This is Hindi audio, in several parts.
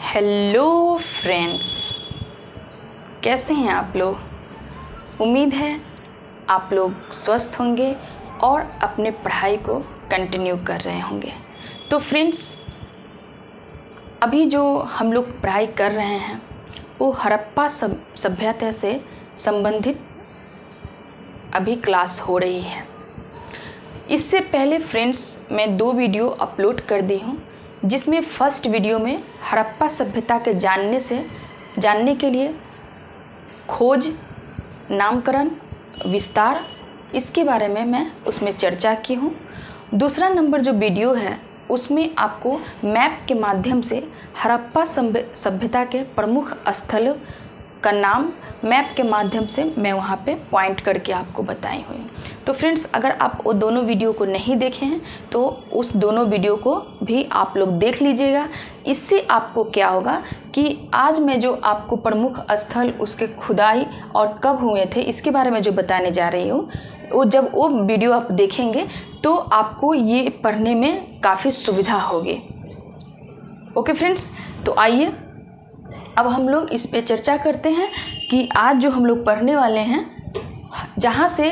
हेलो फ्रेंड्स, कैसे हैं आप लोग। उम्मीद है आप लोग स्वस्थ होंगे और अपने पढ़ाई को कंटिन्यू कर रहे होंगे। तो फ्रेंड्स, अभी जो हम लोग पढ़ाई कर रहे हैं वो हड़प्पा सभ्यता से संबंधित अभी क्लास हो रही है। इससे पहले फ्रेंड्स मैं 2 वीडियो अपलोड कर दी हूँ, जिसमें फर्स्ट वीडियो में हड़प्पा सभ्यता के जानने के लिए खोज, नामकरण, विस्तार, इसके बारे में मैं उसमें चर्चा की हूँ। दूसरा नंबर जो वीडियो है उसमें आपको मैप के माध्यम से हड़प्पा सभ्यता के प्रमुख स्थल का नाम मैप के माध्यम से मैं वहाँ पे पॉइंट करके आपको बताई हुई। तो फ्रेंड्स, अगर आप वो दोनों वीडियो को नहीं देखे हैं तो उस दोनों वीडियो को भी आप लोग देख लीजिएगा। इससे आपको क्या होगा कि आज मैं जो आपको प्रमुख स्थल, उसके खुदाई और कब हुए थे, इसके बारे में जो बताने जा रही हूँ, जब वो वीडियो आप देखेंगे तो आपको ये पढ़ने में काफ़ी सुविधा होगी। ओके फ्रेंड्स, तो आइए अब हम लोग इस पे चर्चा करते हैं कि आज जो हम लोग पढ़ने वाले हैं, जहाँ से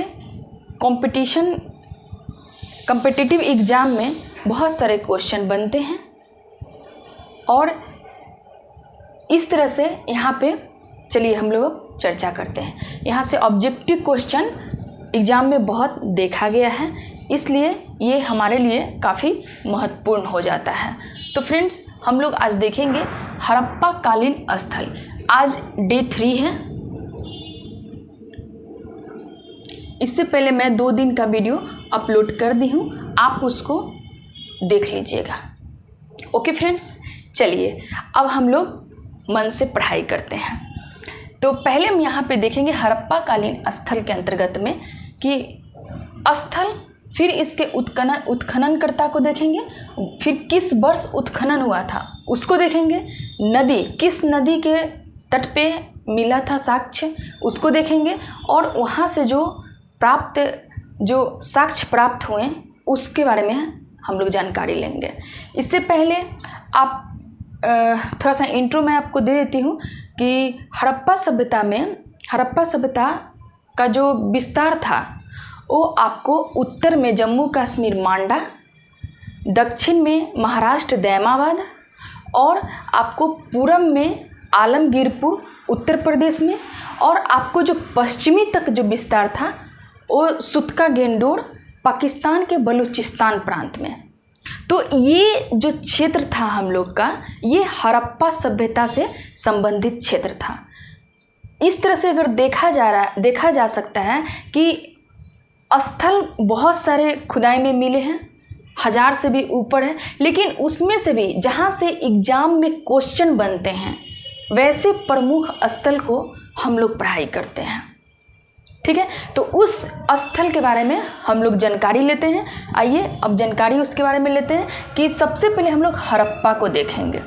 कॉम्पिटिटिव एग्ज़ाम में बहुत सारे क्वेश्चन बनते हैं और इस तरह से यहाँ पे चलिए हम लोग अब चर्चा करते हैं। यहाँ से ऑब्जेक्टिव क्वेश्चन एग्ज़ाम में बहुत देखा गया है, इसलिए ये हमारे लिए काफ़ी महत्वपूर्ण हो जाता है। तो फ्रेंड्स, हम लोग आज देखेंगे हड़प्पा कालीन स्थल। आज डे 3 है। इससे पहले मैं 2 दिन का वीडियो अपलोड कर दी हूँ, आप उसको देख लीजिएगा। ओके फ्रेंड्स, चलिए अब हम लोग मन से पढ़ाई करते हैं। तो पहले हम यहाँ पे देखेंगे हड़प्पा कालीन स्थल के अंतर्गत में कि स्थल, फिर इसके उत्खननकर्ता को देखेंगे, फिर किस वर्ष उत्खनन हुआ था उसको देखेंगे, नदी, किस नदी के तट पे मिला था साक्ष्य, उसको देखेंगे, और वहाँ से जो साक्ष्य प्राप्त हुए उसके बारे में हम लोग जानकारी लेंगे। इससे पहले आप थोड़ा सा इंट्रो मैं आपको दे देती हूँ कि हड़प्पा सभ्यता का जो विस्तार था वो आपको उत्तर में जम्मू कश्मीर मांडा, दक्षिण में महाराष्ट्र दैमाबाद, और आपको पूरब में आलमगीरपुर उत्तर प्रदेश में, और आपको जो पश्चिमी तक जो विस्तार था वो सुतका गेंडोर पाकिस्तान के बलूचिस्तान प्रांत में। तो ये जो क्षेत्र था हम लोग का, ये हड़प्पा सभ्यता से संबंधित क्षेत्र था। इस तरह से अगर देखा जा सकता है कि स्थल बहुत सारे खुदाई में मिले हैं, 1000 से भी ऊपर है, लेकिन उसमें से भी जहाँ से एग्ज़ाम में क्वेश्चन बनते हैं वैसे प्रमुख स्थल को हम लोग पढ़ाई करते हैं। ठीक है, तो उस स्थल के बारे में हम लोग जानकारी लेते हैं। आइए अब जानकारी उसके बारे में लेते हैं कि सबसे पहले हम लोग हड़प्पा को देखेंगे।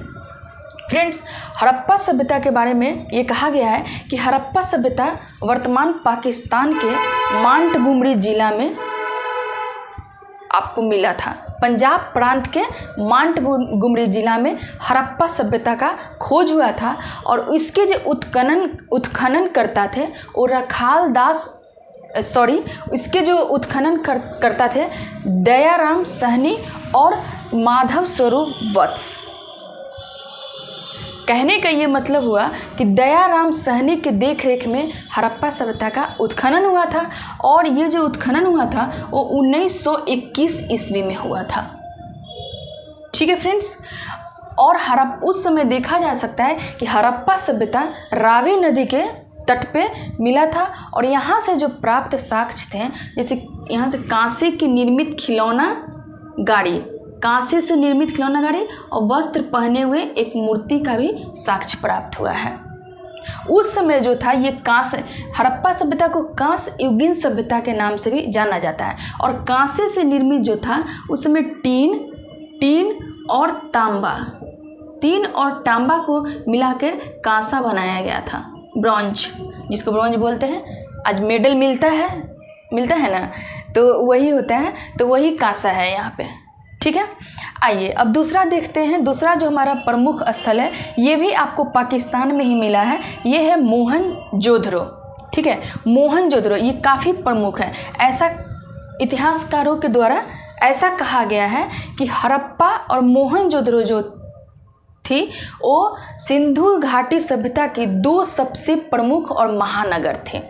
फ्रेंड्स, हड़प्पा सभ्यता के बारे में ये कहा गया है कि हड़प्पा सभ्यता वर्तमान पाकिस्तान के मांटगुमरी जिला में आपको मिला था। पंजाब प्रांत के मांटगुमरी जिला में हड़प्पा सभ्यता का खोज हुआ था, और इसके जो उत्खनन करता थे वो इसके जो उत्खनन करता थे दयाराम सहनी और माधव स्वरूप वत्स। कहने का ये मतलब हुआ कि दयाराम सहनी के देखरेख में हड़प्पा सभ्यता का उत्खनन हुआ था, और ये जो उत्खनन हुआ था वो 1921 ईस्वी में हुआ था। ठीक है फ्रेंड्स, और उस समय देखा जा सकता है कि हड़प्पा सभ्यता रावी नदी के तट पे मिला था, और यहाँ से जो प्राप्त साक्ष्य थे, जैसे यहाँ से कांसे की निर्मित खिलौना गाड़ी और वस्त्र पहने हुए एक मूर्ति का भी साक्ष्य प्राप्त हुआ है। उस समय जो था ये हड़प्पा सभ्यता को कांस्य युगीन सभ्यता के नाम से भी जाना जाता है, और कांसे से निर्मित जो था उस समय टीन और तांबा को मिलाकर कांसा बनाया गया था। ब्रॉन्ज, जिसको ब्रॉन्ज बोलते हैं, आज मेडल मिलता है ना, तो वही होता है, तो वही कांसा है यहाँ पे। ठीक है। आइए अब दूसरा देखते हैं। दूसरा जो हमारा प्रमुख स्थल है ये भी आपको पाकिस्तान में ही मिला है, ये है मोहनजोदड़ो। ठीक है, मोहनजोदड़ो ये काफ़ी प्रमुख है। ऐसा इतिहासकारों के द्वारा ऐसा कहा गया है कि हड़प्पा और मोहनजोदड़ो जो थी वो सिंधु घाटी सभ्यता की 2 सबसे प्रमुख और महानगर थे,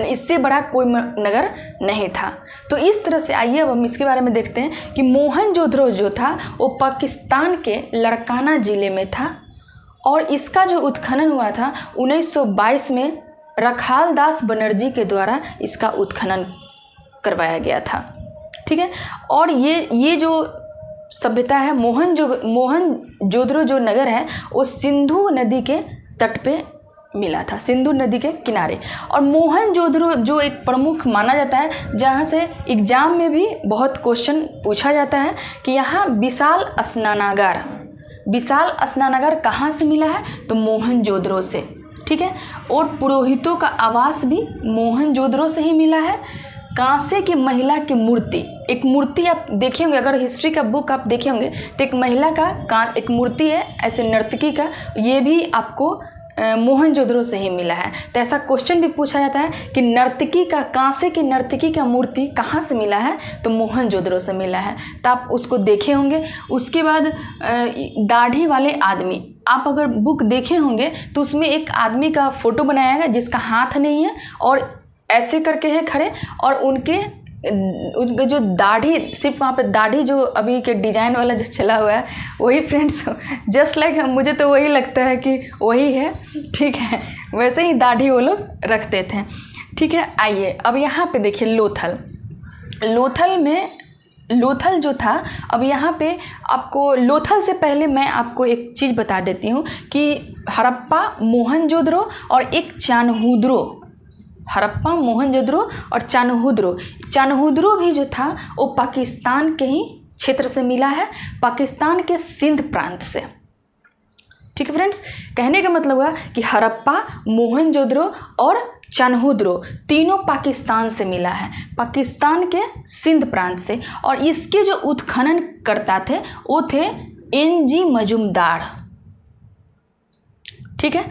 इससे बड़ा कोई नगर नहीं था। तो इस तरह से आइए अब हम इसके बारे में देखते हैं कि मोहनजोदड़ो जो था वो पाकिस्तान के लड़काना ज़िले में था और इसका जो उत्खनन हुआ था 1922 में रखालदास बनर्जी के द्वारा इसका उत्खनन करवाया गया था। ठीक है, और ये जो सभ्यता है मोहनजोदड़ो जो नगर है वो सिंधु नदी के तट पे मिला था, सिंधु नदी के किनारे। और मोहनजोदड़ो जो एक प्रमुख माना जाता है, जहाँ से एग्जाम में भी बहुत क्वेश्चन पूछा जाता है कि यहाँ विशाल स्नानागार कहाँ से मिला है, तो मोहनजोदड़ो से। ठीक है, और पुरोहितों का आवास भी मोहनजोदड़ो से ही मिला है। कांसे की महिला की मूर्ति, एक मूर्ति आप देखे होंगे, अगर हिस्ट्री का बुक आप देखे होंगे तो एक महिला का एक मूर्ति है ऐसे नर्तकी का, ये भी आपको मोहनजोदड़ो से ही मिला है। तो ऐसा क्वेश्चन भी पूछा जाता है कि नर्तकी का, कांसे की नर्तकी का मूर्ति कहाँ से मिला है, तो मोहनजोदड़ो से मिला है। तो आप उसको देखे होंगे। उसके बाद दाढ़ी वाले आदमी, आप अगर बुक देखे होंगे तो उसमें एक आदमी का फोटो बनाया गया जिसका हाथ नहीं है और ऐसे करके है खड़े, और उनके जो दाढ़ी, सिर्फ वहाँ पे दाढ़ी जो अभी के डिज़ाइन वाला जो चला हुआ है वही फ्रेंड्स, जस्ट लाइक मुझे तो वही लगता है कि वही है। ठीक है, वैसे ही दाढ़ी वो लोग रखते थे। ठीक है, आइए अब यहाँ पे देखिए लोथल जो था। अब यहाँ पे आपको लोथल से पहले मैं आपको एक चीज़ बता देती हूँ कि हड़प्पा, मोहनजोदड़ो और एक चान्होदरो, हड़प्पा, मोहनजोदड़ो और चान्होदरो भी जो था वो पाकिस्तान के ही क्षेत्र से मिला है, पाकिस्तान के सिंध प्रांत से। ठीक है फ्रेंड्स, कहने का मतलब हुआ कि हड़प्पा, मोहनजोदड़ो और चान्होदरो तीनों पाकिस्तान से मिला है, पाकिस्तान के सिंध प्रांत से। और इसके जो उत्खनन करता थे वो थे एन.जी. मजूमदार। ठीक है,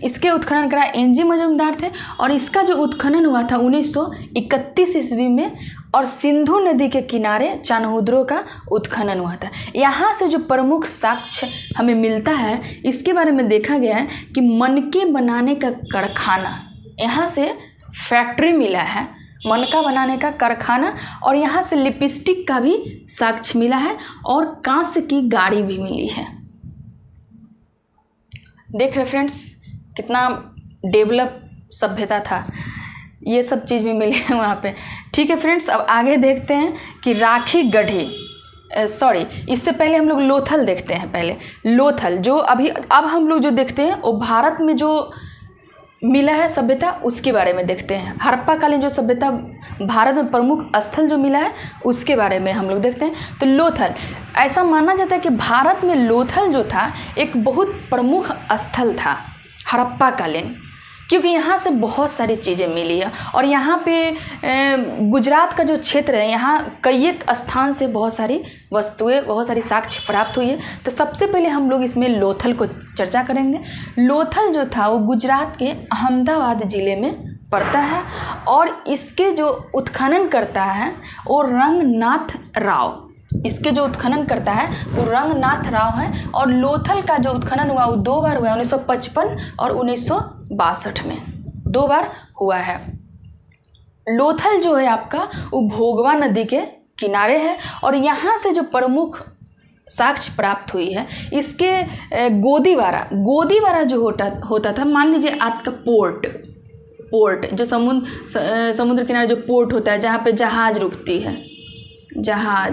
इसके उत्खनन करा एन.जी. मजूमदार थे और इसका जो उत्खनन हुआ था 1931 ईस्वी में, और सिंधु नदी के किनारे चान्होदरो का उत्खनन हुआ था। यहाँ से जो प्रमुख साक्ष्य हमें मिलता है इसके बारे में देखा गया है कि मनके बनाने का कारखाना, यहाँ से फैक्ट्री मिला है, मनका बनाने का कारखाना, और यहाँ से लिपस्टिक का भी साक्ष्य मिला है और कांस्य की गाड़ी भी मिली है। देख रहे फ्रेंड्स कितना डेवलप सभ्यता था, ये सब चीज़ भी मिली है वहाँ पे। ठीक है फ्रेंड्स, अब आगे देखते हैं कि राखी गढ़ी, इससे पहले हम लोग लोथल देखते हैं। पहले लोथल जो अब हम लोग जो देखते हैं वो भारत में जो मिला है सभ्यता उसके बारे में देखते हैं। हड़प्पा कालीन जो सभ्यता भारत में प्रमुख स्थल जो मिला है उसके बारे में हम लोग देखते हैं। तो लोथल, ऐसा माना जाता है कि भारत में लोथल जो था एक बहुत प्रमुख स्थल था हड़प्पा कालीन, क्योंकि यहाँ से बहुत सारी चीज़ें मिली है। और यहाँ पे गुजरात का जो क्षेत्र है यहाँ कई एक स्थान से बहुत सारी वस्तुएं, बहुत सारी साक्ष्य प्राप्त हुई है। तो सबसे पहले हम लोग इसमें लोथल को चर्चा करेंगे। लोथल जो था वो गुजरात के अहमदाबाद ज़िले में पड़ता है और इसके जो उत्खनन करता है वो रंगनाथ राव, इसके जो उत्खनन करता है वो रंगनाथ राव है। और लोथल का जो उत्खनन हुआ वो 2 बार हुआ है, 1955 और 1962 में 2 बार हुआ है। लोथल जो है आपका वो भोगवा नदी के किनारे है और यहाँ से जो प्रमुख साक्ष्य प्राप्त हुई है इसके गोदीवारा जो होता था, मान लीजिए आपका पोर्ट जो समुद्र किनारे जो पोर्ट होता है जहाँ पे जहाज़ रुकती है, जहाँ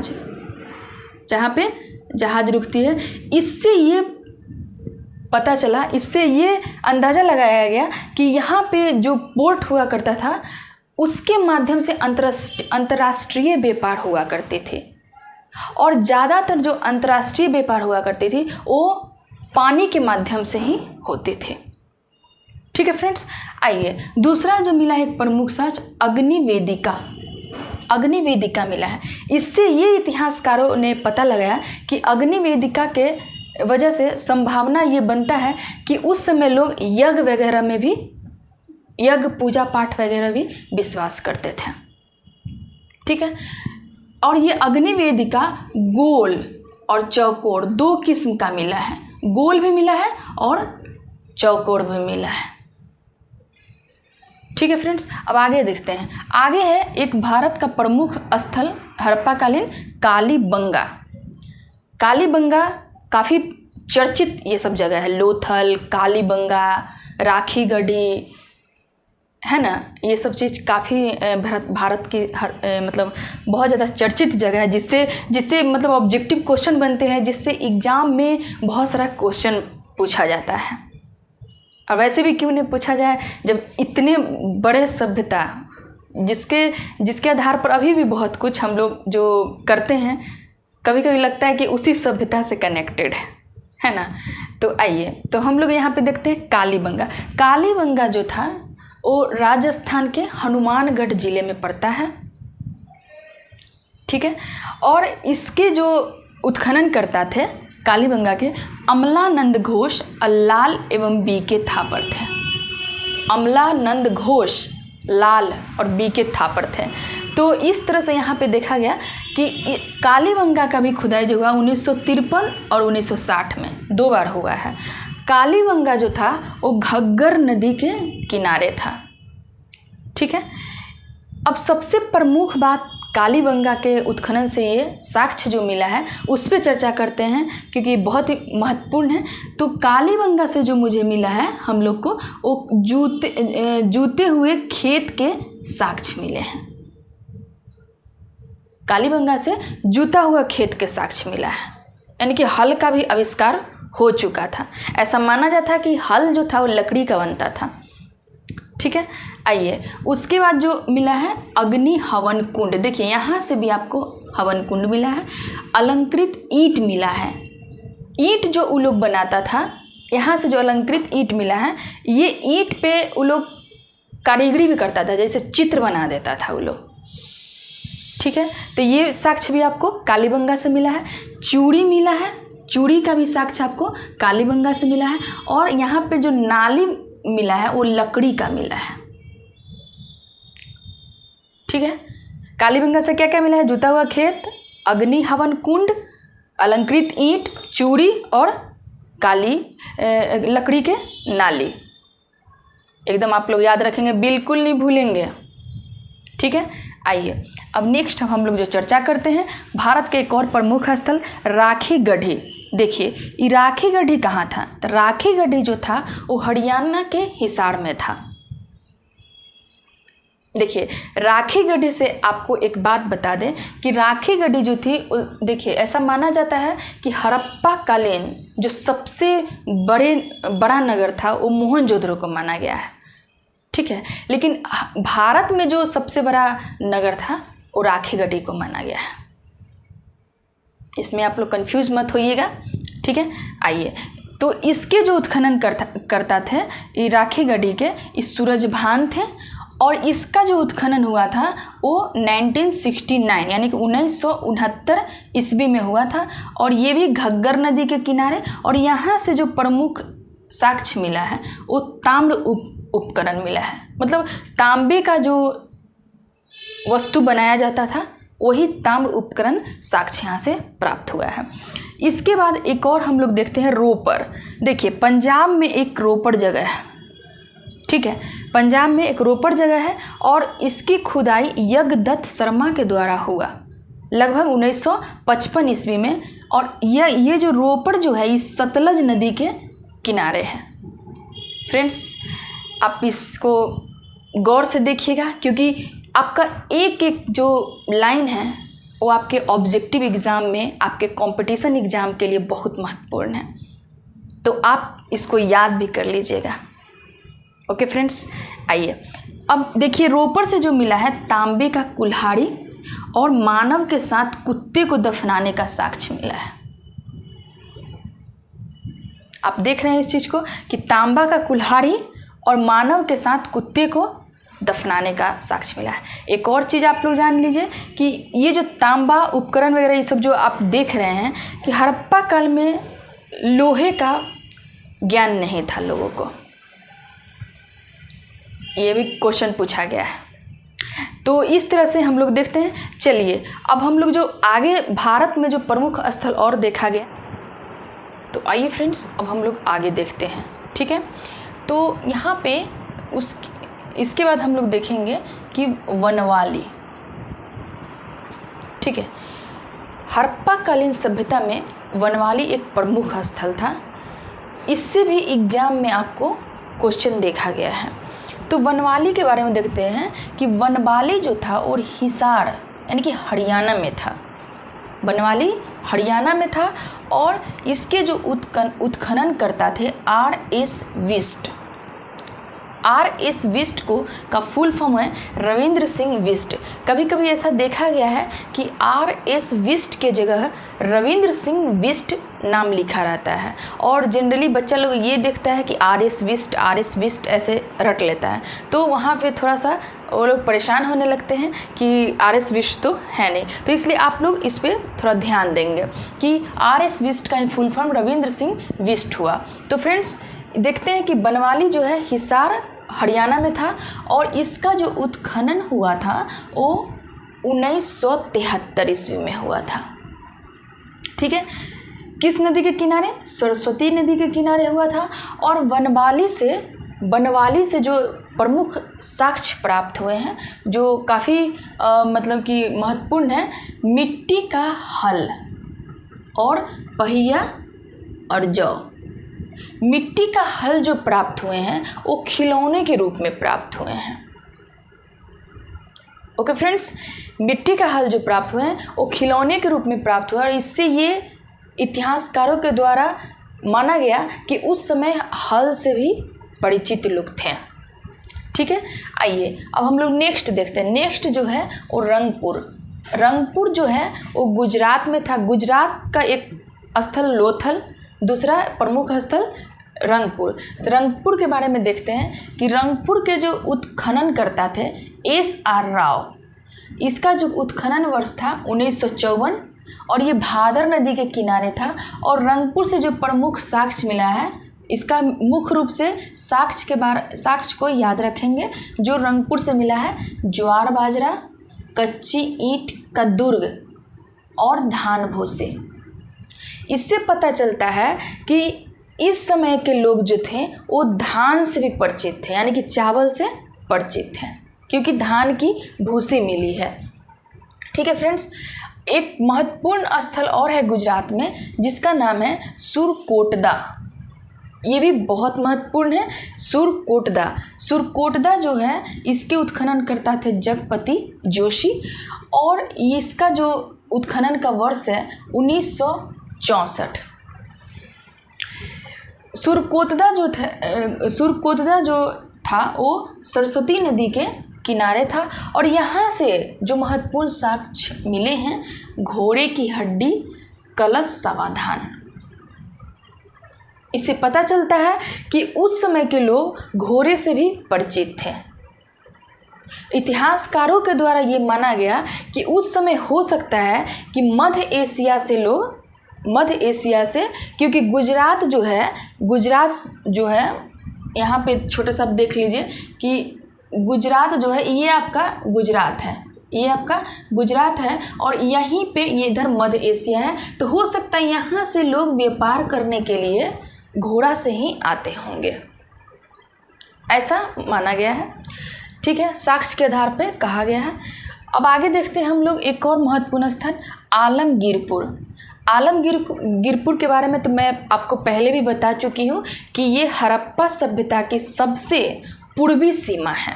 पे जहाज़ रुकती है, इससे ये पता चला, इससे ये अंदाज़ा लगाया गया कि यहाँ पे जो पोर्ट हुआ करता था उसके माध्यम से अंतर्राष्ट्रीय व्यापार हुआ करते थे और ज़्यादातर जो अंतर्राष्ट्रीय व्यापार हुआ करती थी वो पानी के माध्यम से ही होते थे। ठीक है फ्रेंड्स, आइए दूसरा जो मिला है एक प्रमुख साक्ष्य अग्नि वेदिका। अग्नि वेदिका मिला है। इससे ये इतिहासकारों ने पता लगाया कि अग्नि वेदिका के वजह से संभावना ये बनता है कि उस समय लोग यज्ञ वगैरह में भी, यज्ञ पूजा पाठ वगैरह भी विश्वास करते थे। ठीक है, और ये अग्नि वेदिका गोल और चौकोर दो किस्म का मिला है, गोल भी मिला है और चौकोर भी मिला है। ठीक है फ्रेंड्स, अब आगे देखते हैं। आगे है एक भारत का प्रमुख स्थल हड़प्पाकालीन कालीबंगा। कालीबंगा काफ़ी चर्चित ये सब जगह है, लोथल, कालीबंगा, राखी गढ़ी, है ना, ये सब चीज़ काफ़ी भारत की मतलब बहुत ज़्यादा चर्चित जगह है, जिससे मतलब ऑब्जेक्टिव क्वेश्चन बनते हैं, जिससे एग्ज़ाम में बहुत सारा क्वेश्चन पूछा जाता है। और वैसे भी क्यों नहीं पूछा जाए जब इतने बड़े सभ्यता जिसके आधार पर अभी भी बहुत कुछ हम लोग जो करते हैं कभी कभी लगता है कि उसी सभ्यता से कनेक्टेड है ना। तो आइए, तो हम लोग यहाँ पे देखते हैं कालीबंगा। कालीबंगा जो था वो राजस्थान के हनुमानगढ़ जिले में पड़ता है। ठीक है, और इसके जो उत्खनन करता थे कालीबंगा के अमलानंद घोष, लाल एवं बीके थापर थे। अमलानंद घोष, लाल और बीके थापर थे। तो इस तरह से यहाँ पे देखा गया कि कालीबंगा का भी खुदाई जो हुआ 1953 और 1960 में 2 बार हुआ है। कालीबंगा जो था वो घग्गर नदी के किनारे था। ठीक है, अब सबसे प्रमुख बात कालीबंगा के उत्खनन से ये साक्ष्य जो मिला है उस पर चर्चा करते हैं, क्योंकि बहुत ही महत्वपूर्ण है। तो कालीबंगा से जो मुझे मिला है हम लोग को वो जूते हुए खेत के साक्ष्य मिले हैं। कालीबंगा से जूता हुआ खेत के साक्ष्य मिला है, यानी कि हल का भी आविष्कार हो चुका था। ऐसा माना जाता है कि हल जो था वो लकड़ी का बनता था। ठीक है, आइए उसके बाद जो मिला है अग्नि हवन कुंड। देखिए यहाँ से भी आपको हवन कुंड मिला है। अलंकृत ईंट मिला है, ईंट जो वो लोग बनाता था, यहाँ से जो अलंकृत ईंट मिला है, ये ईंट पे वो लोग कारीगरी भी करता था, जैसे चित्र बना देता था वो लोग। ठीक है, तो ये साक्ष्य भी आपको कालीबंगा से मिला है। चूड़ी मिला है, चूड़ी का भी साक्ष्य आपको कालीबंगा से मिला है। और यहाँ पे जो नाली मिला है वो लकड़ी का मिला है। ठीक है, कालीबंगा से क्या क्या मिला है? जूता हुआ खेत, अग्नि हवन कुंड, अलंकृत ईंट, चूड़ी और काली लकड़ी के नाली। एकदम आप लोग याद रखेंगे, बिल्कुल नहीं भूलेंगे। ठीक है, आइए अब नेक्स्ट हम लोग जो चर्चा करते हैं भारत के एक और प्रमुख स्थल राखी गढ़ी। देखिए ये राखी गढ़ी कहाँ था? तो राखी गढ़ी जो था वो हरियाणा के हिसार में था। देखिए राखी गढ़ी से आपको एक बात बता दें कि राखी गढ़ी जो थी, देखिए ऐसा माना जाता है कि हड़प्पा कालीन जो सबसे बड़ा नगर था वो मोहनजोदड़ो को माना गया है। ठीक है, लेकिन भारत में जो सबसे बड़ा नगर था वो राखी गढ़ी को माना गया है। इसमें आप लोग कंफ्यूज मत होइएगा। ठीक है, आइए तो इसके जो उत्खनन करता थे ये राखी गढ़ी के इस सूरजभान थे, और इसका जो उत्खनन हुआ था वो 1969 यानी कि 1969 ईस्वी में हुआ था, और ये भी घग्गर नदी के किनारे। और यहाँ से जो प्रमुख साक्ष्य मिला है वो ताम्र उपकरण मिला है, मतलब तांबे का जो वस्तु बनाया जाता था वही ताम्र उपकरण साक्ष्य यहाँ से प्राप्त हुआ है। इसके बाद एक और हम लोग देखते हैं रोपर। देखिए पंजाब में एक रोपर जगह है। ठीक है, पंजाब में एक रोपर जगह है और इसकी खुदाई यज्ञदत्त शर्मा के द्वारा हुआ लगभग 1955 ईस्वी में। और ये जो रोपर जो है इस सतलज नदी के किनारे है। फ्रेंड्स आप इसको गौर से देखिएगा, क्योंकि आपका एक एक जो लाइन है वो आपके ऑब्जेक्टिव एग्ज़ाम में, आपके कंपटीशन एग्ज़ाम के लिए बहुत महत्वपूर्ण है, तो आप इसको याद भी कर लीजिएगा। ओके फ्रेंड्स, आइए अब देखिए रोपर से जो मिला है तांबे का कुल्हाड़ी और मानव के साथ कुत्ते को दफनाने का साक्ष्य मिला है। आप देख रहे हैं इस चीज़ को कि तांबा का कुल्हाड़ी और मानव के साथ कुत्ते को दफनाने का साक्ष्य मिला है। एक और चीज़ आप लोग जान लीजिए कि ये जो तांबा उपकरण वगैरह ये सब जो आप देख रहे हैं कि हड़प्पा काल में लोहे का ज्ञान नहीं था लोगों को, ये भी क्वेश्चन पूछा गया है। तो इस तरह से हम लोग देखते हैं। चलिए अब हम लोग जो आगे भारत में जो प्रमुख स्थल और देखा गया, तो आइए फ्रेंड्स अब हम लोग आगे देखते हैं। ठीक है, तो यहाँ पे इसके बाद हम लोग देखेंगे कि वनवाली। ठीक है, हड़प्पा कालीन सभ्यता में वनवाली एक प्रमुख स्थल था। इससे भी एग्जाम में आपको क्वेश्चन देखा गया है। तो वनवाली के बारे में देखते हैं कि वनवाली जो था और हिसार यानी कि हरियाणा में था। वनवाली हरियाणा में था और इसके जो उत्खनन करता थे R.S. विस्ट। R.S. विस्ट का फुल फॉर्म है रविंद्र सिंह विस्ट। कभी कभी ऐसा देखा गया है कि R.S. विस्ट के जगह रविंद्र सिंह विस्ट नाम लिखा रहता है और जनरली बच्चा लोग ये देखता है कि R.S. विस्ट ऐसे रट लेता है, तो वहाँ पे थोड़ा सा वो लोग परेशान होने लगते हैं कि R.S. विस्ट तो है नहीं। तो इसलिए आप लोग इस पर थोड़ा ध्यान देंगे कि R.S. विस्ट का फुल फॉर्म रविंद्र सिंह विस्ट हुआ। तो फ्रेंड्स देखते हैं कि वनवाली जो है हिसार हरियाणा में था और इसका जो उत्खनन हुआ था वो 1973 ईस्वी में हुआ था। ठीक है, किस नदी के किनारे? सरस्वती नदी के किनारे हुआ था। और वनवाली से जो प्रमुख साक्ष्य प्राप्त हुए हैं जो काफ़ी मतलब कि महत्वपूर्ण है, मिट्टी का हल और पहिया और जौ। मिट्टी का हल जो प्राप्त हुए हैं वो खिलौने के रूप में प्राप्त हुए हैं। ओके फ्रेंड्स, मिट्टी का हल जो प्राप्त हुए हैं वो खिलौने के रूप में प्राप्त हुआ और इससे ये इतिहासकारों के द्वारा माना गया कि उस समय हल से भी परिचित लोग थे। ठीक है, आइए अब हम लोग नेक्स्ट देखते हैं। नेक्स्ट जो है वो रंगपुर जो है वो गुजरात में था। गुजरात का एक स्थल लोथल, दूसरा प्रमुख स्थल रंगपुर। तो रंगपुर के बारे में देखते हैं कि रंगपुर के जो उत्खनन करता थे S.R. राव, इसका जो उत्खनन वर्ष था 1954 और ये भादर नदी के किनारे था। और रंगपुर से जो प्रमुख साक्ष्य मिला है, इसका मुख्य रूप से साक्ष्य को याद रखेंगे जो रंगपुर से मिला है, ज्वार बाजरा, कच्ची ईंट का दुर्ग और धान भूसे। इससे पता चलता है कि इस समय के लोग जो थे वो धान से भी परिचित थे, यानी कि चावल से परिचित थे क्योंकि धान की भूसी मिली है। ठीक है फ्रेंड्स, एक महत्वपूर्ण स्थल और है गुजरात में जिसका नाम है सुरकोटदा। ये भी बहुत महत्वपूर्ण है। सुरकोटदा जो है इसके उत्खनन करता थे जगपति जोशी और इसका जो उत्खनन का वर्ष है 1964। सुरकोटदा जो था वो सरस्वती नदी के किनारे था और यहाँ से जो महत्वपूर्ण साक्ष्य मिले हैं, घोड़े की हड्डी, कलश, समाधान। इससे पता चलता है कि उस समय के लोग घोड़े से भी परिचित थे। इतिहासकारों के द्वारा ये माना गया कि उस समय हो सकता है कि मध्य एशिया से क्योंकि गुजरात जो है यहाँ पे छोटा सा देख लीजिए कि गुजरात जो है ये आपका गुजरात है और यहीं पे ये इधर मध्य एशिया है। तो हो सकता है यहाँ से लोग व्यापार करने के लिए घोड़ा से ही आते होंगे, ऐसा माना गया है। ठीक है, साक्ष्य के आधार पे कहा गया है। अब आगे देखते हैं हम लोग एक और महत्वपूर्ण स्थान आलमगीरपुर के बारे में तो मैं आपको पहले भी बता चुकी हूँ कि ये हड़प्पा सभ्यता की सबसे पूर्वी सीमा है।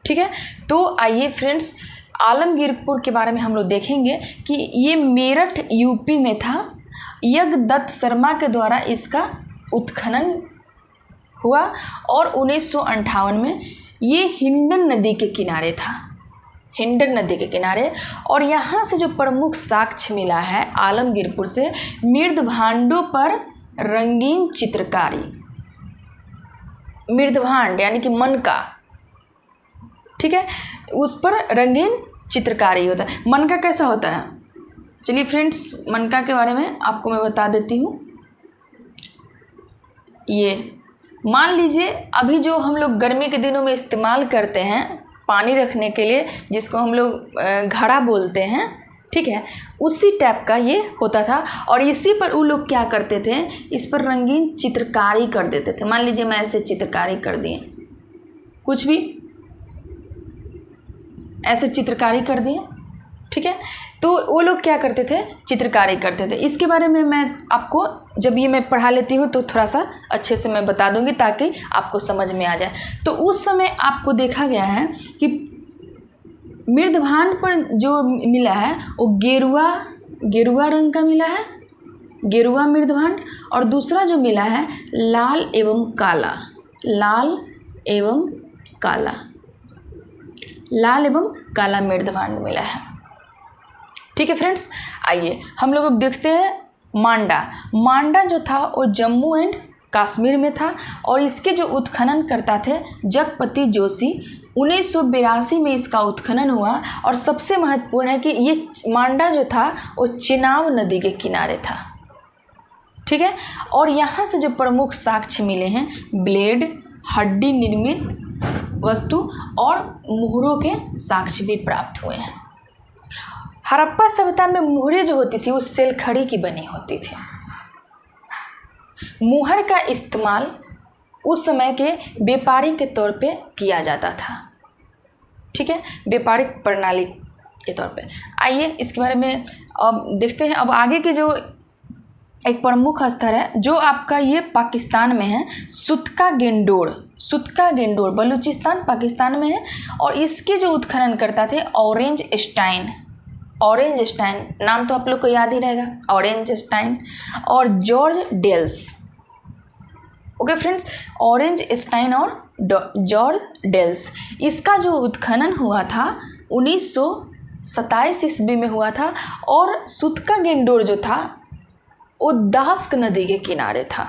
ठीक है, तो आइए फ्रेंड्स आलमगीरपुर के बारे में हम लोग देखेंगे कि ये मेरठ यूपी में था। यज्ञदत्त शर्मा के द्वारा इसका उत्खनन हुआ और 1958 में ये हिंडन नदी के किनारे और यहाँ से जो प्रमुख साक्ष्य मिला है आलमगीरपुर से, मृद भांडों पर रंगीन चित्रकारी। मृदभांड यानी कि ठीक है, उस पर रंगीन चित्रकारी होता है। मनका कैसा होता है, चलिए फ्रेंड्स मनका के बारे में आपको मैं बता देती हूँ। ये मान लीजिए अभी जो हम लोग गर्मी के दिनों में इस्तेमाल करते हैं पानी रखने के लिए, जिसको हम लोग घड़ा बोलते हैं, ठीक है, उसी टाइप का ये होता था। और इसी पर वो लोग क्या करते थे, इस पर रंगीन चित्रकारी कर देते थे। मान लीजिए मैं ऐसे चित्रकारी कर दिए, कुछ भी ऐसे चित्रकारी कर दिए, ठीक है, तो वो लोग क्या करते थे, चित्रकारी करते थे। इसके बारे में मैं आपको जब ये मैं पढ़ा लेती हूँ तो थोड़ा सा अच्छे से मैं बता दूंगी ताकि आपको समझ में आ जाए। तो उस समय आपको देखा गया है कि मृदभांड पर जो मिला है वो गेरुआ रंग का मिला है, गेरुआ मृदभांड, और दूसरा जो मिला है लाल एवं काला, लाल एवं काला मृदभांड मिला है। ठीक है फ्रेंड्स, आइए हम लोग अब देखते हैं मांडा जो था वो जम्मू एंड कश्मीर में था और इसके जो उत्खनन करता थे जगपति जोशी, 1982 में इसका उत्खनन हुआ। और सबसे महत्वपूर्ण है कि ये मांडा जो था वो चेनाब नदी के किनारे था, ठीक है। और यहाँ से जो प्रमुख साक्ष्य मिले हैं, ब्लेड, हड्डी निर्मित वस्तु और मुहरों के साक्ष्य भी प्राप्त हुए हैं। हड़प्पा सभ्यता में मुहरें जो होती थी वो सेलखड़ी की बनी होती थी। मुहर का इस्तेमाल उस समय के व्यापारी के तौर पे किया जाता था, ठीक है, व्यापारिक प्रणाली के तौर पे। आइए इसके बारे में अब देखते हैं। अब आगे के जो एक प्रमुख स्तर है जो आपका ये पाकिस्तान में है, सुतका गेंडोर बलूचिस्तान पाकिस्तान में है। और इसके जो उत्खनन करता थे ऑरेंज स्टाइन, नाम तो आप लोग को याद ही रहेगा, ऑरेंज स्टाइन और जॉर्ज डेल्स। ओके फ्रेंड्स, ऑरेंज स्टाइन और जॉर्ज डेल्स, इसका जो उत्खनन हुआ था 1927 ईस्वी में हुआ था। और सुतका गेंडोर जो था वो दास्क नदी के किनारे था,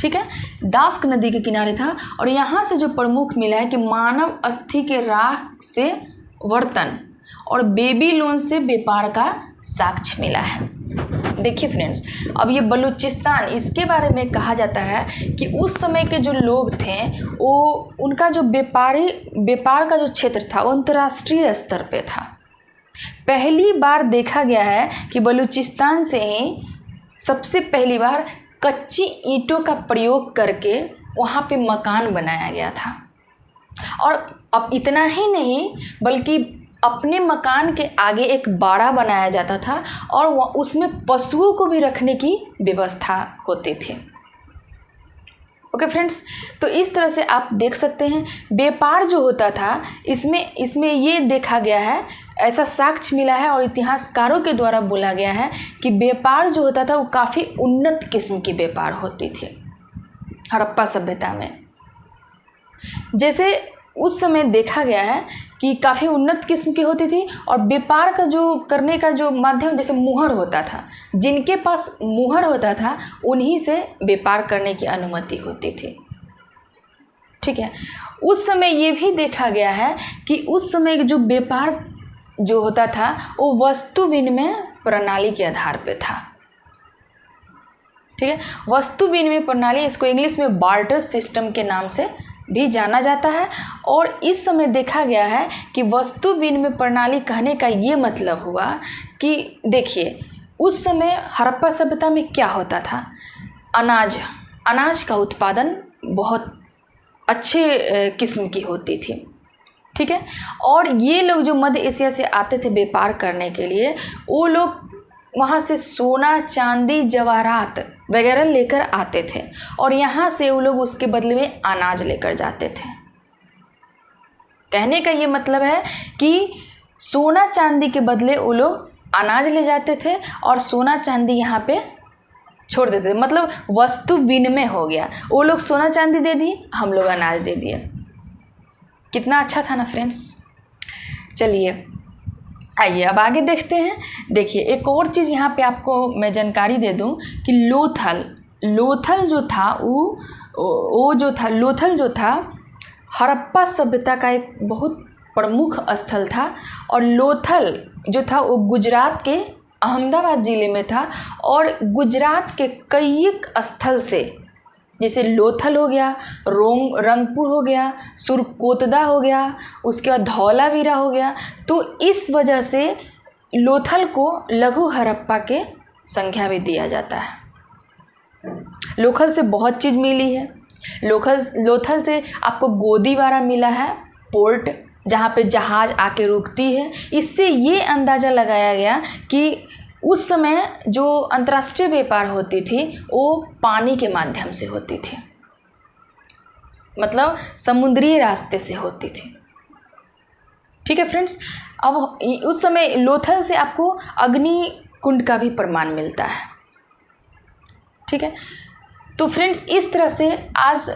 ठीक है, दास्क नदी के किनारे था। और यहाँ से जो प्रमुख मिला है कि मानव अस्थि के राख से बर्तन और बेबीलोन से व्यापार का साक्ष्य मिला है। देखिए फ्रेंड्स, अब ये बलूचिस्तान, इसके बारे में कहा जाता है कि उस समय के जो लोग थे वो उनका जो व्यापार का जो क्षेत्र था वो अंतर्राष्ट्रीय स्तर पे था। पहली बार देखा गया है कि बलूचिस्तान से ही सबसे पहली बार कच्ची ईंटों का प्रयोग करके वहाँ पे मकान बनाया गया था। और अब इतना ही नहीं बल्कि अपने मकान के आगे एक बाड़ा बनाया जाता था और उसमें पशुओं को भी रखने की व्यवस्था होती थी। ओके फ्रेंड्स, तो इस तरह से आप देख सकते हैं व्यापार जो होता था इसमें ये देखा गया है, ऐसा साक्ष्य मिला है और इतिहासकारों के द्वारा बोला गया है कि व्यापार जो होता था वो काफ़ी उन्नत किस्म की व्यापार होती थी हड़प्पा सभ्यता में। जैसे उस समय देखा गया है कि काफ़ी उन्नत किस्म की होती थी और व्यापार का जो करने का जो माध्यम जैसे मुहर होता था, जिनके पास मुहर होता था उन्हीं से व्यापार करने की अनुमति होती थी, ठीक है। उस समय ये भी देखा गया है कि उस समय जो व्यापार जो होता था वो वस्तु विनिमय प्रणाली के आधार पे था, ठीक है। वस्तु विनिमय प्रणाली, इसको इंग्लिश में बार्टर सिस्टम के नाम से भी जाना जाता है। और इस समय देखा गया है कि वस्तु विनिमय प्रणाली कहने का ये मतलब हुआ कि देखिए उस समय हड़प्पा सभ्यता में क्या होता था, अनाज का उत्पादन बहुत अच्छे किस्म की होती थी, ठीक है। और ये लोग जो मध्य एशिया से आते थे व्यापार करने के लिए, वो लोग वहाँ से सोना, चांदी, जवाहरात वगैरह लेकर आते थे और यहाँ से वो लोग उसके बदले में अनाज लेकर जाते थे। कहने का ये मतलब है कि सोना चांदी के बदले वो लोग अनाज ले जाते थे और सोना चांदी यहाँ पे छोड़ देते थे, मतलब वस्तु विनिमय हो गया। वो लोग सोना चांदी दे दिए, हम लोग अनाज दे दिए। कितना अच्छा था ना फ्रेंड्स। चलिए आइए अब आगे देखते हैं। देखिए एक और चीज़ यहाँ पे आपको मैं जानकारी दे दूँ कि लोथल जो था हड़प्पा सभ्यता का एक बहुत प्रमुख स्थल था। और लोथल जो था वो गुजरात के अहमदाबाद ज़िले में था। और गुजरात के कई स्थल से, जैसे लोथल हो गया, रंगपुर हो गया, सुरकोतदा हो गया, उसके बाद धौलावीरा हो गया, तो इस वजह से लोथल को लघु हड़प्पा के संज्ञा भी दिया जाता है। लोथल से बहुत चीज़ मिली है। लोथल से आपको गोदीवारा मिला है, पोर्ट जहाँ पे जहाज़ आके रुकती है। इससे ये अंदाज़ा लगाया गया कि उस समय जो अंतर्राष्ट्रीय व्यापार होती थी वो पानी के माध्यम से होती थी, मतलब समुद्री रास्ते से होती थी। ठीक है फ्रेंड्स, अब उस समय लोथल से आपको अग्नि कुंड का भी प्रमाण मिलता है। ठीक है, तो फ्रेंड्स इस तरह से आज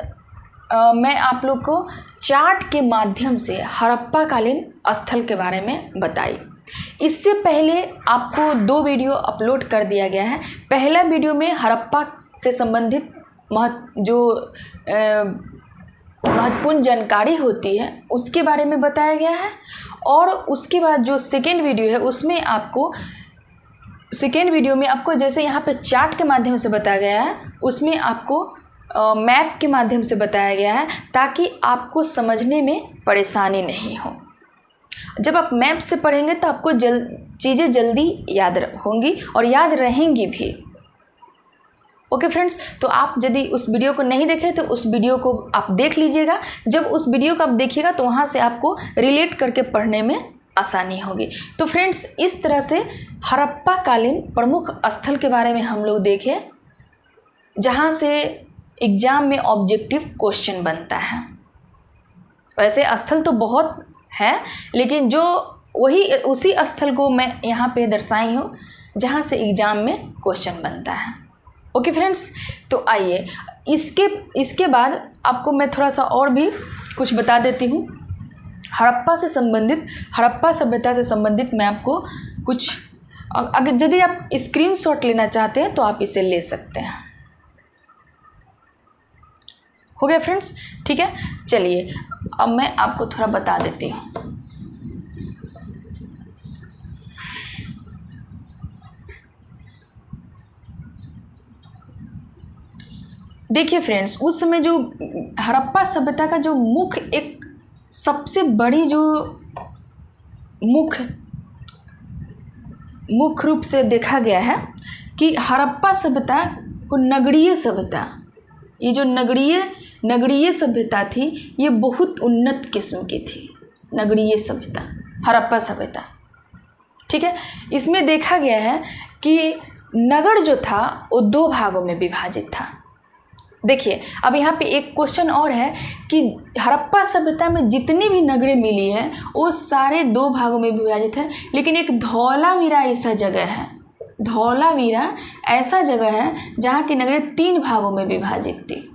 मैं आप लोग को चार्ट के माध्यम से हड़प्पा कालीन स्थल के बारे में बताई। इससे पहले आपको 2 वीडियो अपलोड कर दिया गया है। पहला वीडियो में हड़प्पा से संबंधित महत्वपूर्ण जानकारी होती है उसके बारे में बताया गया है। और उसके बाद जो सेकेंड वीडियो है उसमें आपको जैसे यहाँ पे चार्ट के माध्यम से बताया गया है, उसमें आपको मैप के माध्यम से बताया गया है ताकि आपको समझने में परेशानी नहीं हो। जब आप मैप से पढ़ेंगे तो आपको चीज़ें जल्दी याद होंगी और याद रहेंगी भी। ओके फ्रेंड्स, तो आप यदि उस वीडियो को नहीं देखे तो उस वीडियो को आप देख लीजिएगा। जब उस वीडियो को आप देखिएगा तो वहाँ से आपको रिलेट करके पढ़ने में आसानी होगी। तो फ्रेंड्स इस तरह से हड़प्पा कालीन प्रमुख स्थल के बारे में हम लोग देखें जहाँ से एग्ज़ाम में ऑब्जेक्टिव क्वेश्चन बनता है। वैसे स्थल तो बहुत है, लेकिन जो उसी स्थल को मैं यहाँ पे दर्शाई हूँ जहाँ से एग्ज़ाम में क्वेश्चन बनता है। ओके फ्रेंड्स, तो आइए इसके बाद आपको मैं थोड़ा सा और भी कुछ बता देती हूँ। हड़प्पा सभ्यता से संबंधित मैं आपको कुछ, अगर यदि आप स्क्रीनशॉट लेना चाहते हैं तो आप इसे ले सकते हैं। हो गया फ्रेंड्स, ठीक है। चलिए अब मैं आपको थोड़ा बता देती हूँ। देखिए फ्रेंड्स, उस समय जो हड़प्पा सभ्यता का जो एक सबसे बड़ी जो मुख्य रूप से देखा गया है कि हड़प्पा सभ्यता को नगरीय सभ्यता, ये जो नगरीय सभ्यता थी ये बहुत उन्नत किस्म की थी। नगरीय सभ्यता, हड़प्पा सभ्यता, ठीक है। इसमें देखा गया है कि नगर जो था वो 2 भागों में विभाजित था। देखिए अब यहाँ पे एक क्वेश्चन और है कि हड़प्पा सभ्यता में जितनी भी नगरें मिली है वो सारे 2 भागों में विभाजित है, लेकिन एक धौलावीरा ऐसा जगह है, धौलावीरा ऐसा जगह है जहाँ की नगरें 3 भागों में विभाजित थी।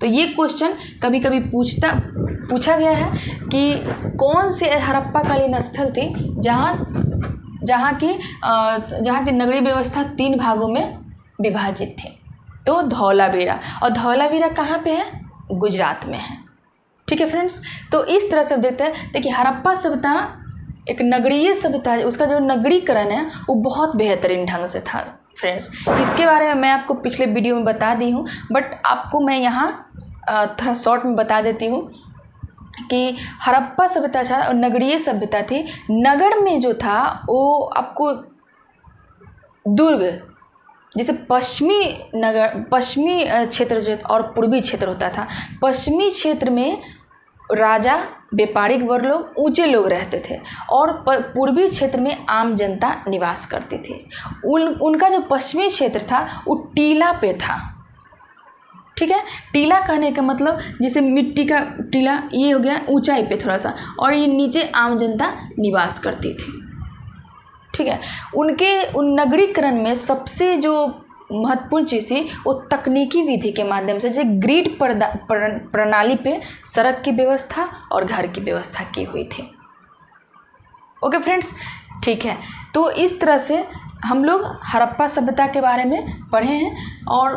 तो ये क्वेश्चन कभी कभी पूछा गया है कि कौन से हड़प्पा कालीन स्थल थी जहाँ की नगरीय व्यवस्था 3 भागों में विभाजित थी। तो धौलावीरा, और धौलावीरा कहाँ पे है? गुजरात में है। ठीक है फ्रेंड्स, तो इस तरह से देखते हैं। देखिए हड़प्पा सभ्यता एक नगरीय सभ्यता है, उसका जो नगरीकरण है वो बहुत बेहतरीन ढंग से था फ्रेंड्स। इसके बारे में मैं आपको पिछले वीडियो में बता दी हूँ, बट आपको मैं यहाँ थोड़ा शॉर्ट में बता देती हूँ कि हड़प्पा सभ्यता था और नगरीय सभ्यता थी। नगर में जो था वो आपको दुर्ग, जैसे पश्चिमी क्षेत्र जो और पूर्वी क्षेत्र होता था। पश्चिमी क्षेत्र में राजा, व्यापारिक वर्ग लोग, ऊंचे लोग रहते थे और पूर्वी क्षेत्र में आम जनता निवास करती थी। उनका जो पश्चिमी क्षेत्र था वो टीला पे था। ठीक है, टीला कहने का मतलब जैसे मिट्टी का टीला, ये हो गया ऊंचाई पे थोड़ा सा, और ये नीचे आम जनता निवास करती थी। ठीक है, उन नगरीकरण में सबसे जो महत्वपूर्ण चीज़ थी वो तकनीकी विधि के माध्यम से, जैसे ग्रिड प्रणाली पे सड़क की व्यवस्था और घर की व्यवस्था की हुई थी। ओके फ्रेंड्स, ठीक है। तो इस तरह से हम लोग हड़प्पा सभ्यता के बारे में पढ़े हैं, और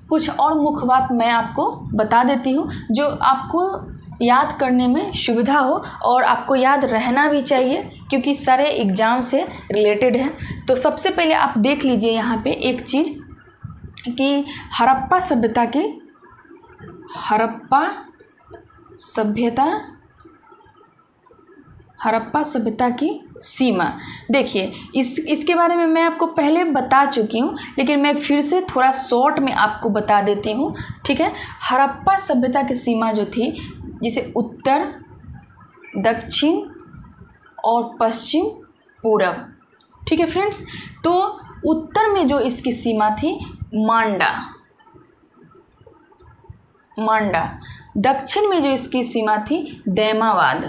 कुछ और मुख्य बात मैं आपको बता देती हूँ जो आपको याद करने में सुविधा हो और आपको याद रहना भी चाहिए, क्योंकि सारे एग्ज़ाम से रिलेटेड है। तो सबसे पहले आप देख लीजिए यहाँ पे एक चीज़ कि हड़प्पा सभ्यता की सीमा। देखिए इसके बारे में मैं आपको पहले बता चुकी हूँ, लेकिन मैं फिर से थोड़ा शॉर्ट में आपको बता देती हूँ, ठीक है। हड़प्पा सभ्यता की सीमा जो थी, जिसे उत्तर, दक्षिण और पश्चिम, पूरब, ठीक है फ्रेंड्स। तो उत्तर में जो इसकी सीमा थी मांडा, दक्षिण में जो इसकी सीमा थी दैमावाद,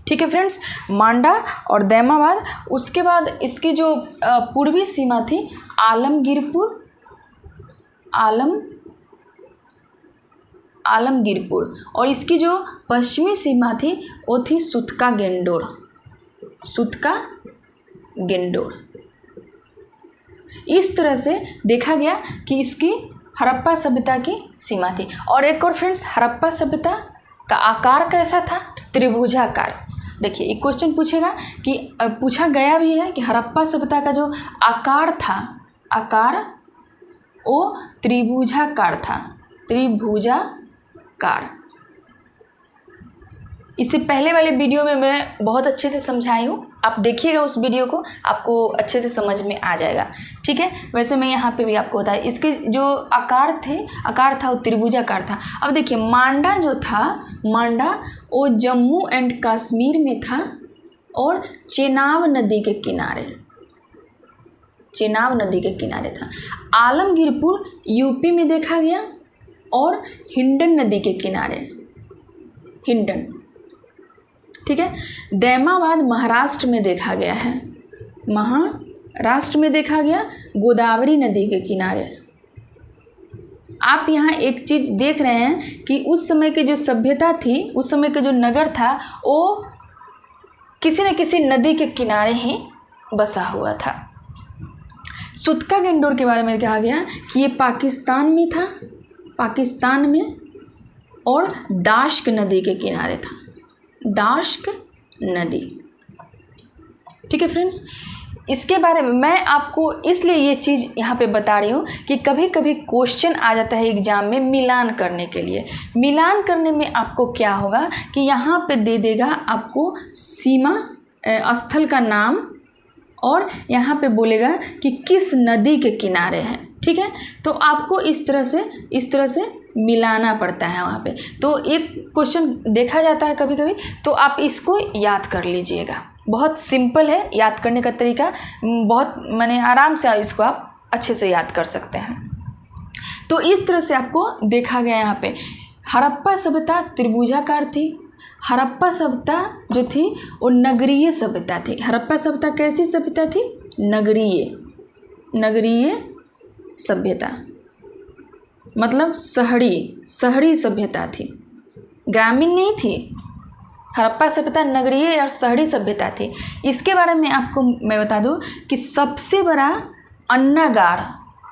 ठीक है फ्रेंड्स, मांडा और दैमावाद। उसके बाद इसकी जो पूर्वी सीमा थी आलमगीरपुर, और इसकी जो पश्चिमी सीमा थी वो थी सुतका गेंडोर। इस तरह से देखा गया कि इसकी हड़प्पा सभ्यता की सीमा थी। और एक और फ्रेंड्स, हड़प्पा सभ्यता का आकार कैसा था? त्रिभुजाकार। देखिए एक क्वेश्चन पूछेगा कि पूछा गया भी है कि हड़प्पा सभ्यता का जो आकार वो त्रिभुजाकार था, इससे पहले वाले वीडियो में मैं बहुत अच्छे से समझाई हूँ, आप देखिएगा उस वीडियो को, आपको अच्छे से समझ में आ जाएगा, ठीक है। वैसे मैं यहाँ पे भी आपको बताया, इसके जो आकार था वो त्रिभुजाकार था। अब देखिए मांडा वो जम्मू एंड कश्मीर में था और चेनाब नदी के किनारे था। आलमगीरपुर यूपी में देखा गया और हिंडन नदी के किनारे, ठीक है। दैमावाद महाराष्ट्र में देखा गया है, गोदावरी नदी के किनारे। आप यहाँ एक चीज़ देख रहे हैं कि उस समय की जो सभ्यता थी, उस समय का जो नगर था, वो किसी न किसी नदी के किनारे ही बसा हुआ था। सुतका गेंडोर के बारे में कहा गया कि ये पाकिस्तान में था, और दाश्क नदी के किनारे था, दाश्क नदी, ठीक है फ्रेंड्स। इसके बारे में मैं आपको इसलिए ये चीज़ यहाँ पे बता रही हूँ कि कभी कभी क्वेश्चन आ जाता है एग्जाम में मिलान करने के लिए। मिलान करने में आपको क्या होगा कि यहाँ पे दे देगा आपको सीमा स्थल का नाम, और यहाँ पे बोलेगा कि किस नदी के किनारे है, ठीक है। तो आपको इस तरह से मिलाना पड़ता है वहाँ पे। तो एक क्वेश्चन देखा जाता है कभी कभी, तो आप इसको याद कर लीजिएगा। बहुत सिंपल है याद करने का तरीका, बहुत माने आराम से इसको आप अच्छे से याद कर सकते हैं। तो इस तरह से आपको देखा गया यहाँ पे हड़प्पा सभ्यता त्रिभुजाकार थी। हड़प्पा सभ्यता जो थी वो नगरीय सभ्यता थी। हड़प्पा सभ्यता कैसी सभ्यता थी? नगरीय सभ्यता, मतलब शहरी सभ्यता थी, ग्रामीण नहीं थी। हड़प्पा सभ्यता नगरीय और शहरी सभ्यता थी। इसके बारे में आपको मैं बता दूं कि सबसे बड़ा अन्नागार,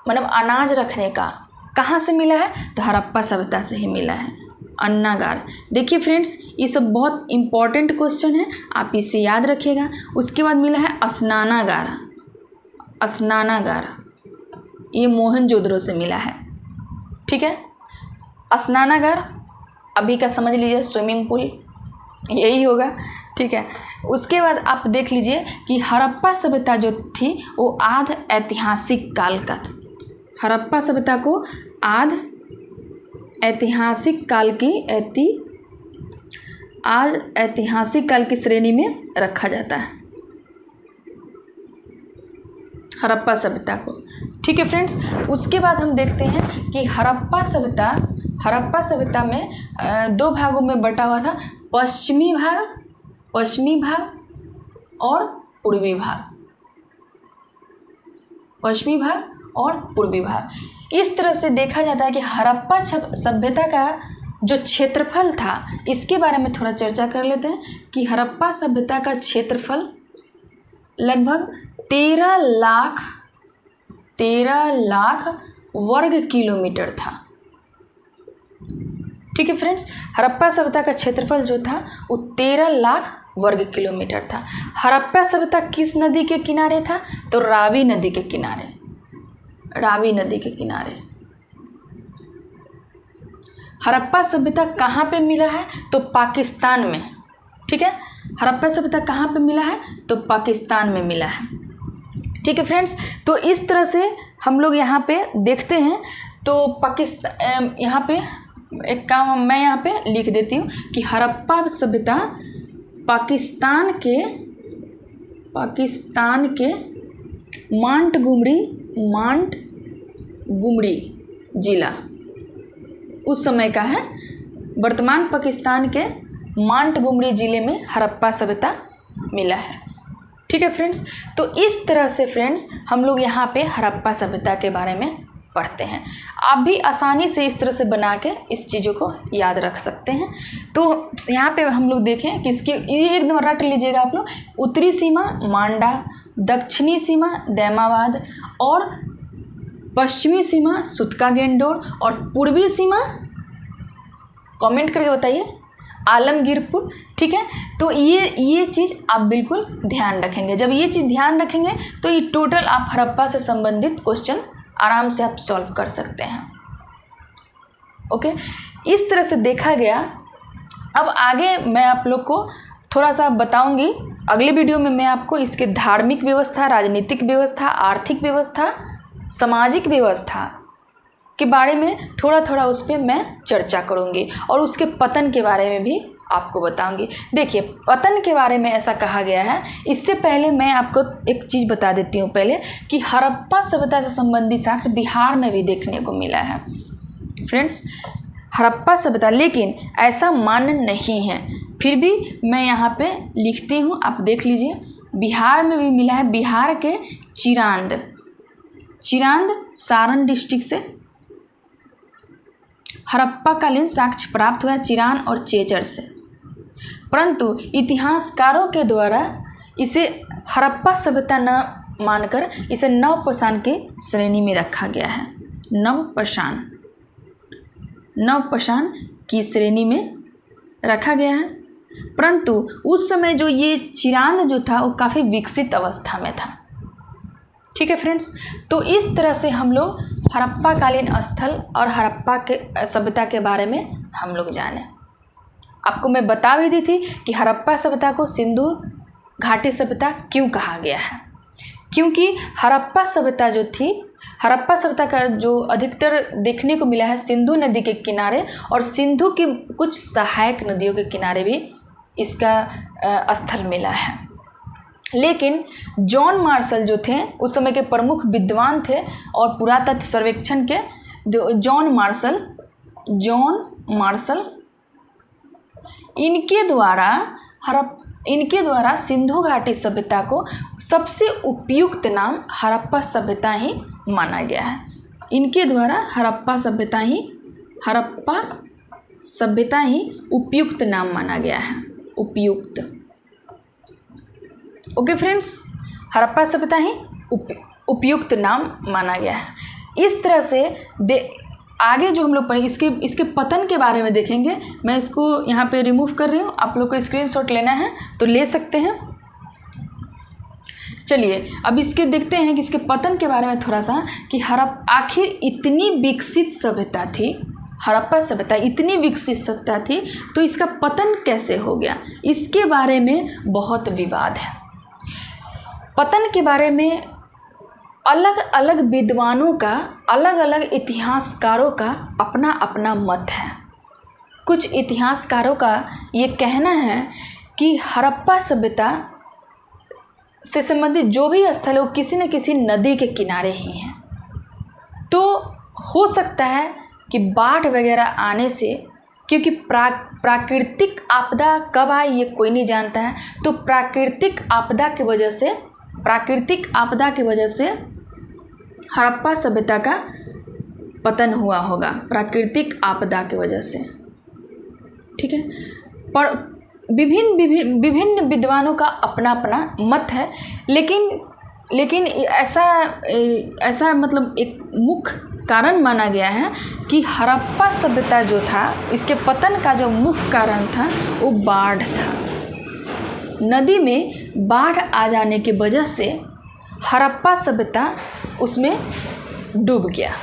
मतलब अनाज रखने का, कहाँ से मिला है? तो हड़प्पा सभ्यता से ही मिला है, अन्नागार। देखिए फ्रेंड्स, ये सब बहुत इम्पॉर्टेंट क्वेश्चन है, आप इसे याद रखिएगा। उसके बाद मिला है स्नानागार, ये मोहनजोदड़ो से मिला है, ठीक है। स्नानागार अभी का समझ लीजिए स्विमिंग पूल, यही होगा, ठीक है। उसके बाद आप देख लीजिए कि हड़प्पा सभ्यता जो थी वो आध ऐतिहासिक काल का था। हड़प्पा सभ्यता को आध ऐतिहासिक काल की श्रेणी में रखा जाता है हड़प्पा सभ्यता को, ठीक है फ्रेंड्स। उसके बाद हम देखते हैं कि हड़प्पा सभ्यता में दो भागों में बटा हुआ था, पश्चिमी भाग और पूर्वी भाग। इस तरह से देखा जाता है कि हड़प्पा सभ्यता का जो क्षेत्रफल था, इसके बारे में थोड़ा चर्चा कर लेते हैं कि हड़प्पा सभ्यता का क्षेत्रफल लगभग 13 लाख वर्ग किलोमीटर था। ठीक है फ्रेंड्स, हड़प्पा सभ्यता का क्षेत्रफल जो था वो 13 लाख वर्ग किलोमीटर था। हड़प्पा सभ्यता किस नदी के किनारे था? तो रावी नदी के किनारे, रावी नदी के किनारे। हड़प्पा सभ्यता कहाँ पे मिला है? तो पाकिस्तान में। ठीक है, हड़प्पा सभ्यता कहाँ पे मिला है? तो पाकिस्तान में मिला है। ठीक है फ्रेंड्स, तो इस तरह से हम लोग यहाँ पे देखते हैं। तो पाकिस्तान, यहाँ पे एक काम मैं यहाँ पे लिख देती हूँ कि हड़प्पा सभ्यता पाकिस्तान के मांटगुमरी जिला उस समय का है। वर्तमान पाकिस्तान के मांटगुमरी जिले में हड़प्पा सभ्यता मिला है। ठीक है फ्रेंड्स, तो इस तरह से फ्रेंड्स हम लोग यहाँ पे हड़प्पा सभ्यता के बारे में पढ़ते हैं। आप भी आसानी से इस तरह से बना के इस चीज़ों को याद रख सकते हैं। तो यहाँ पे हम लोग देखें कि इसकी ये एकदम रट लीजिएगा आप लोग। उत्तरी सीमा मांडा, दक्षिणी सीमा दैमाबाद और पश्चिमी सीमा सुतका गेंडोर और पूर्वी सीमा कमेंट करके बताइए आलमगीरपुर। ठीक है, तो ये चीज़ आप बिल्कुल ध्यान रखेंगे। जब ये चीज़ ध्यान रखेंगे तो ये टोटल आप हड़प्पा से संबंधित क्वेश्चन आराम से आप सॉल्व कर सकते हैं। ओके, इस तरह से देखा गया। अब आगे मैं आप लोग को थोड़ा सा बताऊंगी। अगले वीडियो में मैं आपको इसके धार्मिक व्यवस्था, राजनीतिक व्यवस्था, आर्थिक व्यवस्था, सामाजिक व्यवस्था के बारे में थोड़ा थोड़ा उस पर मैं चर्चा करूंगी और उसके पतन के बारे में भी आपको बताऊंगी। देखिए, पतन के बारे में ऐसा कहा गया है। इससे पहले मैं आपको एक चीज़ बता देती हूँ पहले कि हड़प्पा सभ्यता से संबंधित साक्ष्य बिहार में भी देखने को मिला है फ्रेंड्स, हड़प्पा सभ्यता। लेकिन ऐसा मान्य नहीं है, फिर भी मैं यहाँ पे लिखती हूँ, आप देख लीजिए। बिहार में भी मिला है। बिहार के चिरांद सारण डिस्ट्रिक्ट से हड़प्पाकालीन साक्ष्य प्राप्त हुआ, चिरान और चेचर से। परंतु इतिहासकारों के द्वारा इसे हड़प्पा सभ्यता न मानकर इसे नवपाषाण की श्रेणी में रखा गया है। नवपाषाण की श्रेणी में रखा गया है। परंतु उस समय जो ये चिरांद जो था वो काफ़ी विकसित अवस्था में था। ठीक है फ्रेंड्स, तो इस तरह से हम लोग हड़प्पाकालीन स्थल और हड़प्पा के सभ्यता के बारे में हम लोग जाने। आपको मैं बता भी दी थी कि हड़प्पा सभ्यता को सिंधु घाटी सभ्यता क्यों कहा गया है, क्योंकि हड़प्पा सभ्यता जो थी, हड़प्पा सभ्यता का जो अधिकतर देखने को मिला है सिंधु नदी के किनारे और सिंधु की कुछ सहायक नदियों के किनारे भी इसका स्थल मिला है। लेकिन जॉन मार्शल जो थे उस समय के प्रमुख विद्वान थे और पुरातत्व सर्वेक्षण के जॉन मार्शल इनके द्वारा सिंधु घाटी सभ्यता को सबसे उपयुक्त नाम हड़प्पा सभ्यता ही माना गया है। इनके द्वारा हड़प्पा सभ्यता ही उपयुक्त नाम माना गया है। उपयुक्त, ओके फ्रेंड्स, हड़प्पा सभ्यता ही उपयुक्त नाम माना गया है। इस तरह से आगे जो हम लोग पढ़ेंगे इसके पतन के बारे में देखेंगे। मैं इसको यहाँ पे रिमूव कर रही हूँ, आप लोग को स्क्रीनशॉट लेना है तो ले सकते हैं। चलिए अब इसके देखते हैं कि इसके पतन के बारे में थोड़ा सा कि आखिर इतनी विकसित सभ्यता थी, हड़प्पा सभ्यता इतनी विकसित सभ्यता थी तो इसका पतन कैसे हो गया, इसके बारे में बहुत विवाद है। पतन के बारे में अलग अलग विद्वानों का, अलग अलग इतिहासकारों का अपना अपना मत है। कुछ इतिहासकारों का ये कहना है कि हड़प्पा सभ्यता से संबंधित जो भी स्थल है वो किसी न किसी नदी के किनारे ही हैं। तो हो सकता है कि बाढ़ वगैरह आने से, क्योंकि प्राकृतिक आपदा कब आई ये कोई नहीं जानता है, तो प्राकृतिक आपदा की वजह से हड़प्पा सभ्यता का पतन हुआ होगा, प्राकृतिक आपदा की वजह से। ठीक है, पर विभिन्न विद्वानों का अपना अपना मत है। लेकिन ऐसा मतलब एक मुख्य कारण माना गया है कि हड़प्पा सभ्यता जो था, इसके पतन का जो मुख्य कारण था वो बाढ़ था। नदी में बाढ़ आ जाने की वजह से हड़प्पा सभ्यता उसमें डूब गया।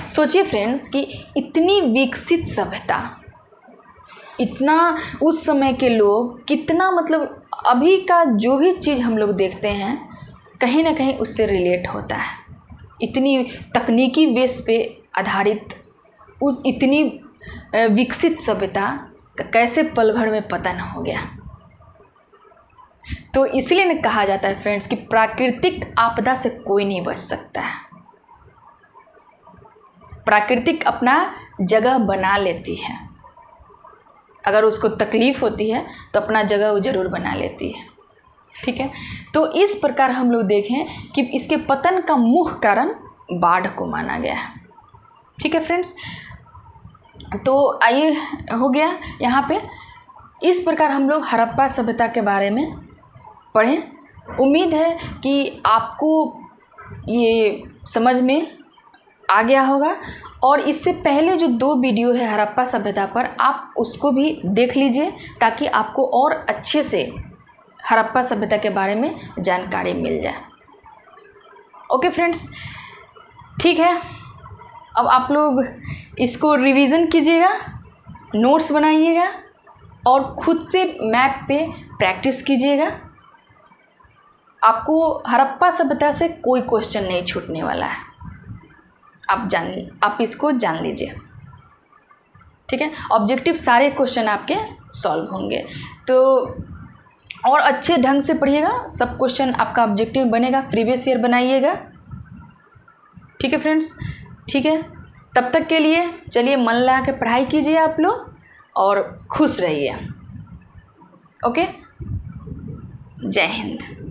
सोचिए फ्रेंड्स कि इतनी विकसित सभ्यता, इतना उस समय के लोग कितना, मतलब अभी का जो भी चीज़ हम लोग देखते हैं कहीं ना कहीं उससे रिलेट होता है। इतनी तकनीकी बेस पे आधारित उस इतनी विकसित सभ्यता का कैसे पल भर में पतन हो गया। तो इसलिए न कहा जाता है फ्रेंड्स कि प्राकृतिक आपदा से कोई नहीं बच सकता है। प्राकृतिक अपना जगह बना लेती है, अगर उसको तकलीफ़ होती है तो अपना जगह वो ज़रूर बना लेती है। ठीक है, तो इस प्रकार हम लोग देखें कि इसके पतन का मुख्य कारण बाढ़ को माना गया है। ठीक है फ्रेंड्स, तो आइए हो गया यहाँ पे। इस प्रकार हम लोग हड़प्पा सभ्यता के बारे में पढ़ें। उम्मीद है कि आपको ये समझ में आ गया होगा, और इससे पहले जो 2 वीडियो है हड़प्पा सभ्यता पर, आप उसको भी देख लीजिए ताकि आपको और अच्छे से हड़प्पा सभ्यता के बारे में जानकारी मिल जाए। ओके फ्रेंड्स, ठीक है, अब आप लोग इसको रिवीजन कीजिएगा, नोट्स बनाइएगा और खुद से मैप पे प्रैक्टिस कीजिएगा। आपको हड़प्पा सभ्यता से कोई क्वेश्चन नहीं छूटने वाला है, आप इसको जान लीजिए। ठीक है, ऑब्जेक्टिव सारे क्वेश्चन आपके सॉल्व होंगे, तो और अच्छे ढंग से पढ़िएगा, सब क्वेश्चन आपका ऑब्जेक्टिव बनेगा, प्रीवियस ईयर बनाइएगा। ठीक है फ्रेंड्स, ठीक है, तब तक के लिए चलिए मन लगा के पढ़ाई कीजिए आप लोग और खुश रहिए। ओके, जय हिंद।